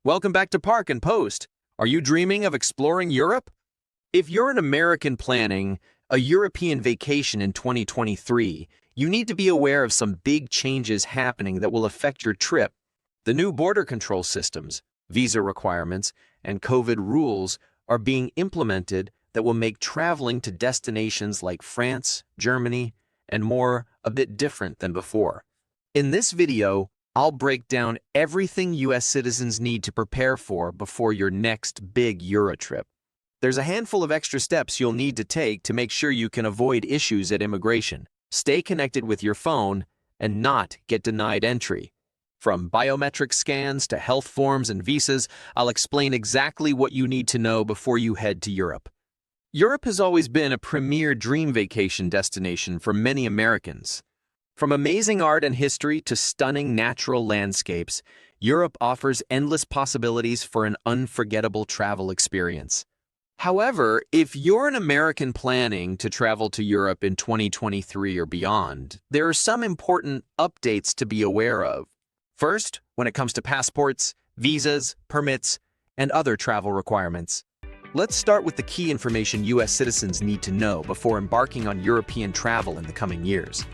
Welcome back to Park and Post. Are you dreaming of exploring Europe? If you're an American planning a European vacation in 2023, you need to be aware of some big changes happening that will affect your trip. The new border control systems, visa requirements, and COVID rules are being implemented that will make traveling to destinations like France, Germany, and more a bit different than before. In this video, I'll break down everything U.S. citizens need to prepare for before your next big Euro trip. There's a handful of extra steps you'll need to take to make sure you can avoid issues at immigration, stay connected with your phone, and not get denied entry. From biometric scans to health forms and visas, I'll explain exactly what you need to know before you head to Europe. Europe has always been a premier dream vacation destination for many Americans. From amazing art and history to stunning natural landscapes, Europe offers endless possibilities for an unforgettable travel experience. However, if you're an American planning to travel to Europe in 2023 or beyond, there are some important updates to be aware of. First, when it comes to passports, visas, permits, and other travel requirements. Let's start with the key information U.S. citizens need to know before embarking on European travel in the coming years.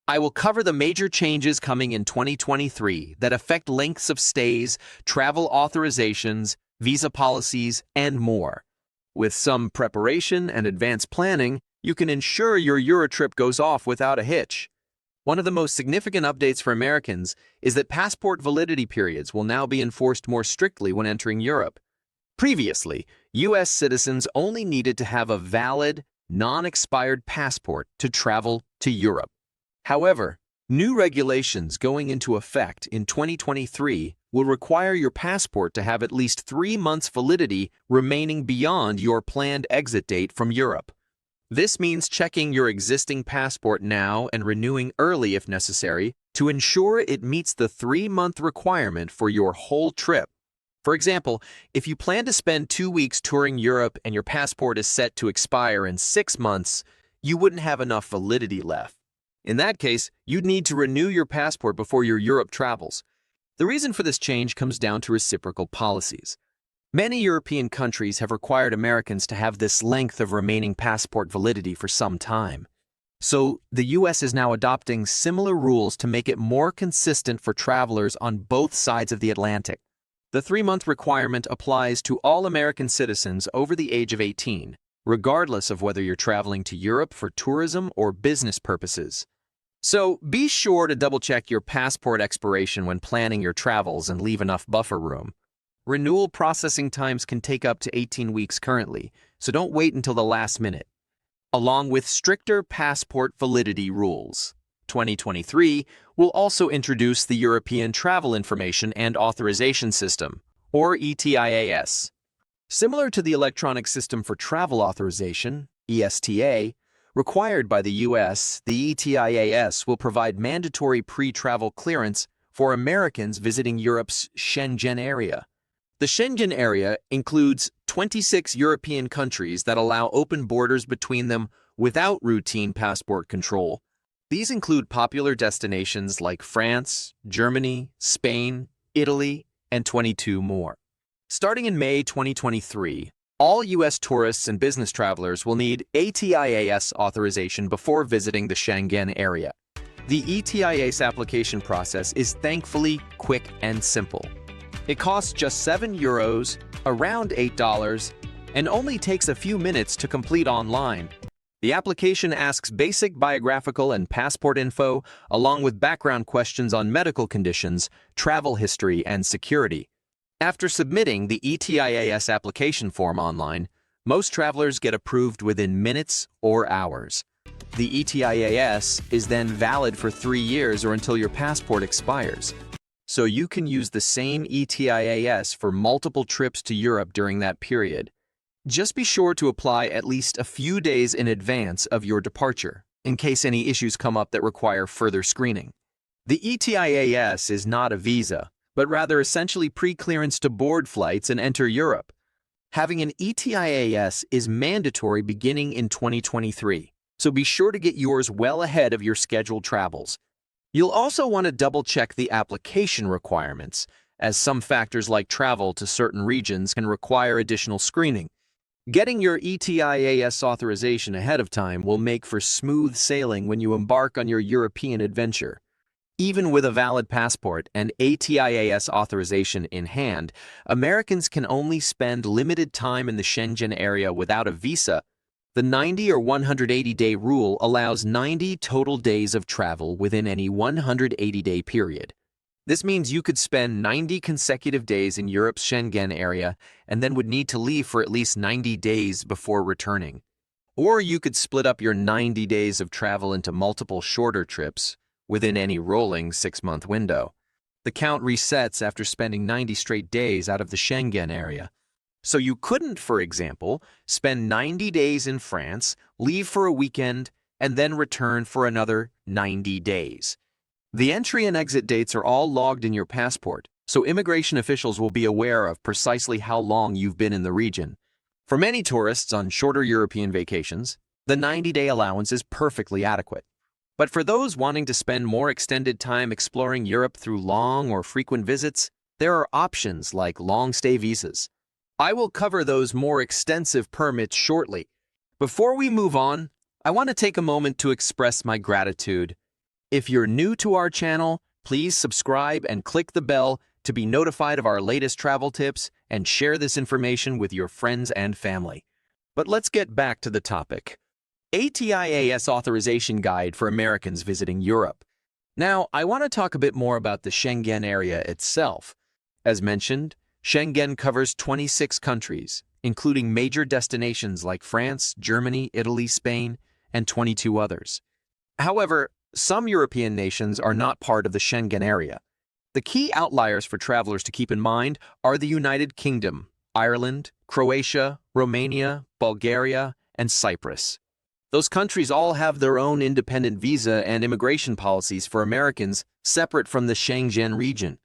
I will cover the major changes coming in 2023 that affect lengths of stays, travel authorizations, visa policies, and more. With some preparation and advanced planning, you can ensure your Euro trip goes off without a hitch. One of the most significant updates for Americans is that passport validity periods will now be enforced more strictly when entering Europe. Previously, U.S. citizens only needed to have a valid, non-expired passport to travel to Europe. However, new regulations going into effect in 2023 will require your passport to have at least 3 months validity remaining beyond your planned exit date from Europe. This means checking your existing passport now and renewing early if necessary to ensure it meets the 3-month requirement for your whole trip. For example, if you plan to spend 2 weeks touring Europe and your passport is set to expire in 6 months, you wouldn't have enough validity left. In that case, you'd need to renew your passport before your Europe travels. The reason for this change comes down to reciprocal policies. Many European countries have required Americans to have this length of remaining passport validity for some time. So, the U.S. is now adopting similar rules to make it more consistent for travelers on both sides of the Atlantic. The 3-month requirement applies to all American citizens over the age of 18, regardless of whether you're traveling to Europe for tourism or business purposes. So be sure to double-check your passport expiration when planning your travels and leave enough buffer room. Renewal processing times can take up to 18 weeks currently, so don't wait until the last minute. Along with stricter passport validity rules, 2023 will also introduce the European Travel Information and Authorization System, or ETIAS. Similar to the Electronic System for Travel Authorization, ESTA, required by the U.S., the ETIAS will provide mandatory pre-travel clearance for Americans visiting Europe's Schengen area. The Schengen area includes 26 European countries that allow open borders between them without routine passport control. These include popular destinations like France, Germany, Spain, Italy, and 22 more. Starting in May 2023, all U.S. tourists and business travelers will need ETIAS authorization before visiting the Schengen area. The ETIAS application process is thankfully quick and simple. It costs just €7, around $8, and only takes a few minutes to complete online. The application asks basic biographical and passport info, along with background questions on medical conditions, travel history, and security. After submitting the ETIAS application form online, most travelers get approved within minutes or hours. The ETIAS is then valid for 3 years or until your passport expires. So you can use the same ETIAS for multiple trips to Europe during that period. Just be sure to apply at least a few days in advance of your departure, in case any issues come up that require further screening. The ETIAS is not a visa, but rather essentially pre-clearance to board flights and enter Europe. Having an ETIAS is mandatory beginning in 2023, so be sure to get yours well ahead of your scheduled travels. You'll also want to double-check the application requirements, as some factors like travel to certain regions can require additional screening. Getting your ETIAS authorization ahead of time will make for smooth sailing when you embark on your European adventure. Even with a valid passport and ETIAS authorization in hand, Americans can only spend limited time in the Schengen area without a visa. The 90 or 180-day rule allows 90 total days of travel within any 180-day period. This means you could spend 90 consecutive days in Europe's Schengen area and then would need to leave for at least 90 days before returning. Or you could split up your 90 days of travel into multiple shorter trips within any rolling 6-month window. The count resets after spending 90 straight days out of the Schengen area. So you couldn't, for example, spend 90 days in France, leave for a weekend, and then return for another 90 days. The entry and exit dates are all logged in your passport, so immigration officials will be aware of precisely how long you've been in the region. For many tourists on shorter European vacations, the 90-day allowance is perfectly adequate. But for those wanting to spend more extended time exploring Europe through long or frequent visits, there are options like long-stay visas. I will cover those more extensive permits shortly. Before we move on, I want to take a moment to express my gratitude. If you're new to our channel, please subscribe and click the bell to be notified of our latest travel tips and share this information with your friends and family. But let's get back to the topic. ETIAS Authorization Guide for Americans Visiting Europe. Now, I want to talk a bit more about the Schengen area itself. As mentioned, Schengen covers 26 countries, including major destinations like France, Germany, Italy, Spain, and 22 others. However, some European nations are not part of the Schengen area. The key outliers for travelers to keep in mind are the United Kingdom, Ireland, Croatia, Romania, Bulgaria, and Cyprus. Those countries all have their own independent visa and immigration policies for Americans separate from the Schengen region.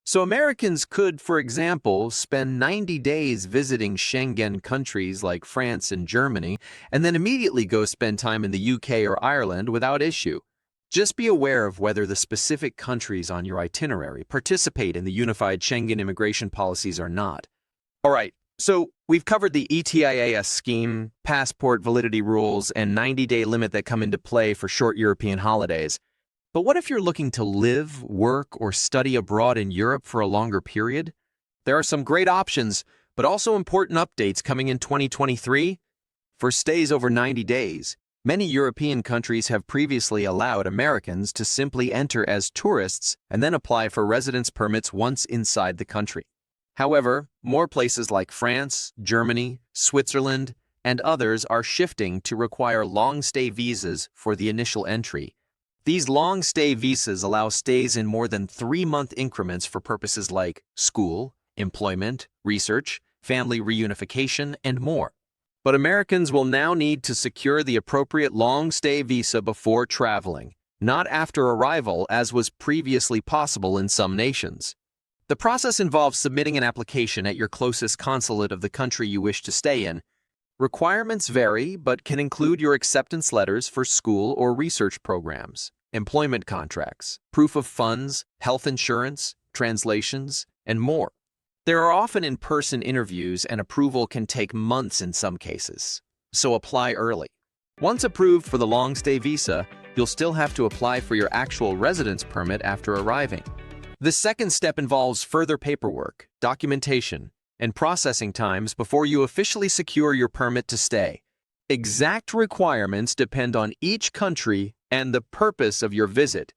So Americans could, for example, spend 90 days visiting Schengen countries like France and Germany, and then immediately go spend time in the UK or Ireland without issue. Just be aware of whether the specific countries on your itinerary participate in the unified Schengen immigration policies or not. All right, so we've covered the ETIAS scheme, passport validity rules, and 90-day limit that come into play for short European holidays. But what if you're looking to live, work, or study abroad in Europe for a longer period? There are some great options, but also important updates coming in 2023. For stays over 90 days, many European countries have previously allowed Americans to simply enter as tourists and then apply for residence permits once inside the country. However, more places like France, Germany, Switzerland, and others are shifting to require long-stay visas for the initial entry. These long-stay visas allow stays in more than 3-month increments for purposes like school, employment, research, family reunification, and more. But Americans will now need to secure the appropriate long-stay visa before traveling, not after arrival as was previously possible in some nations. The process involves submitting an application at your closest consulate of the country you wish to stay in. Requirements vary, but can include your acceptance letters for school or research programs, employment contracts, proof of funds, health insurance, translations, and more. There are often in-person interviews, and approval can take months in some cases, so apply early. Once approved for the long-stay visa, you'll still have to apply for your actual residence permit after arriving. The second step involves further paperwork, documentation, and processing times before you officially secure your permit to stay. Exact requirements depend on each country and the purpose of your visit.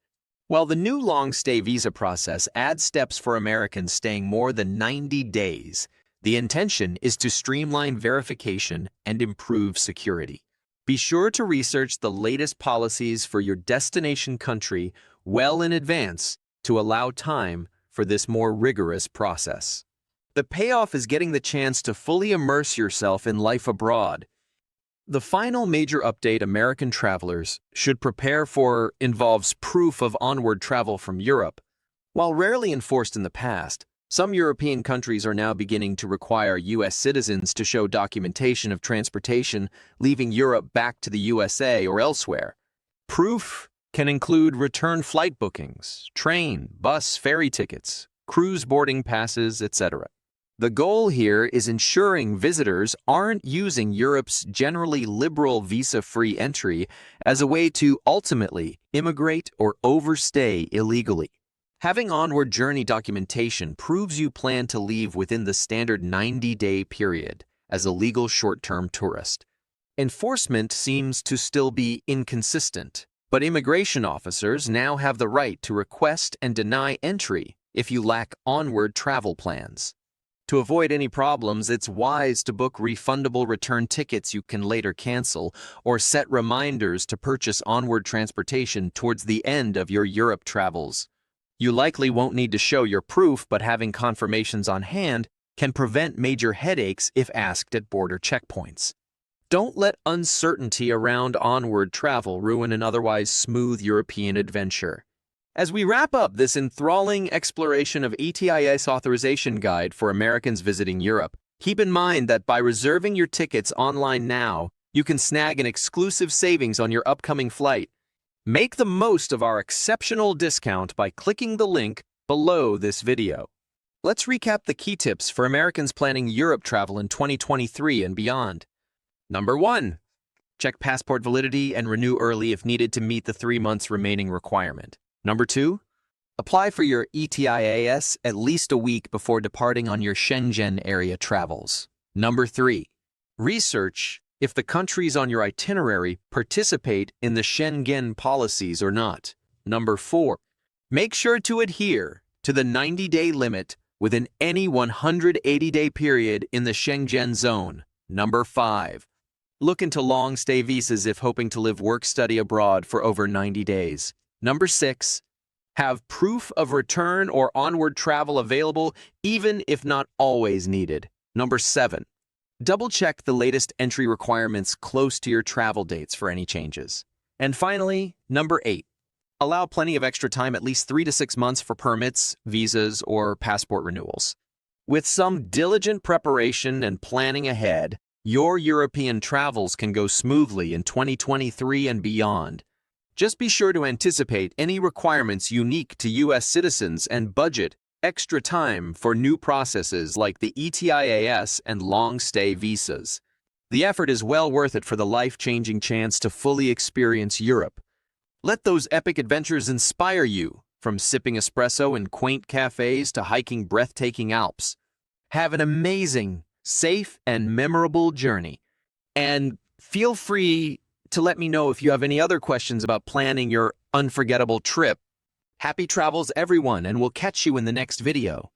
While the new long-stay visa process adds steps for Americans staying more than 90 days, the intention is to streamline verification and improve security. Be sure to research the latest policies for your destination country well in advance to allow time for this more rigorous process. The payoff is getting the chance to fully immerse yourself in life abroad. The final major update American travelers should prepare for involves proof of onward travel from Europe. While rarely enforced in the past, some European countries are now beginning to require U.S. citizens to show documentation of transportation leaving Europe back to the USA or elsewhere. Proof can include return flight bookings, train, bus, ferry tickets, cruise boarding passes, etc. The goal here is ensuring visitors aren't using Europe's generally liberal visa-free entry as a way to ultimately immigrate or overstay illegally. Having onward journey documentation proves you plan to leave within the standard 90-day period as a legal short-term tourist. Enforcement seems to still be inconsistent, but immigration officers now have the right to request and deny entry if you lack onward travel plans. To avoid any problems, it's wise to book refundable return tickets you can later cancel or set reminders to purchase onward transportation towards the end of your Europe travels. You likely won't need to show your proof, but having confirmations on hand can prevent major headaches if asked at border checkpoints. Don't let uncertainty around onward travel ruin an otherwise smooth European adventure. As we wrap up this enthralling exploration of ETIAS Authorization Guide for Americans visiting Europe, keep in mind that by reserving your tickets online now, you can snag an exclusive savings on your upcoming flight. Make the most of our exceptional discount by clicking the link below this video. Let's recap the key tips for Americans planning Europe travel in 2023 and beyond. Number 1. Check passport validity and renew early if needed to meet the 3 months remaining requirement. Number 2. Apply for your ETIAS at least a week before departing on your Schengen area travels. Number 3. Research if the countries on your itinerary participate in the Schengen policies or not. Number 4. Make sure to adhere to the 90-day limit within any 180-day period in the Schengen zone. Number 5. Look into long-stay visas if hoping to live work-study abroad for over 90 days. Number 6. Have proof of return or onward travel available, even if not always needed. Number 7. Double-check the latest entry requirements close to your travel dates for any changes. And finally, number 8. Allow plenty of extra time, at least 3 to 6 months, for permits, visas, or passport renewals. With some diligent preparation and planning ahead, your European travels can go smoothly in 2023 and beyond. Just be sure to anticipate any requirements unique to U.S. citizens and budget extra time for new processes like the ETIAS and long-stay visas. The effort is well worth it for the life-changing chance to fully experience Europe. Let those epic adventures inspire you, from sipping espresso in quaint cafes to hiking breathtaking Alps. Have an amazing, safe, and memorable journey. And feel free to let me know if you have any other questions about planning your unforgettable trip. Happy travels, everyone, and we'll catch you in the next video.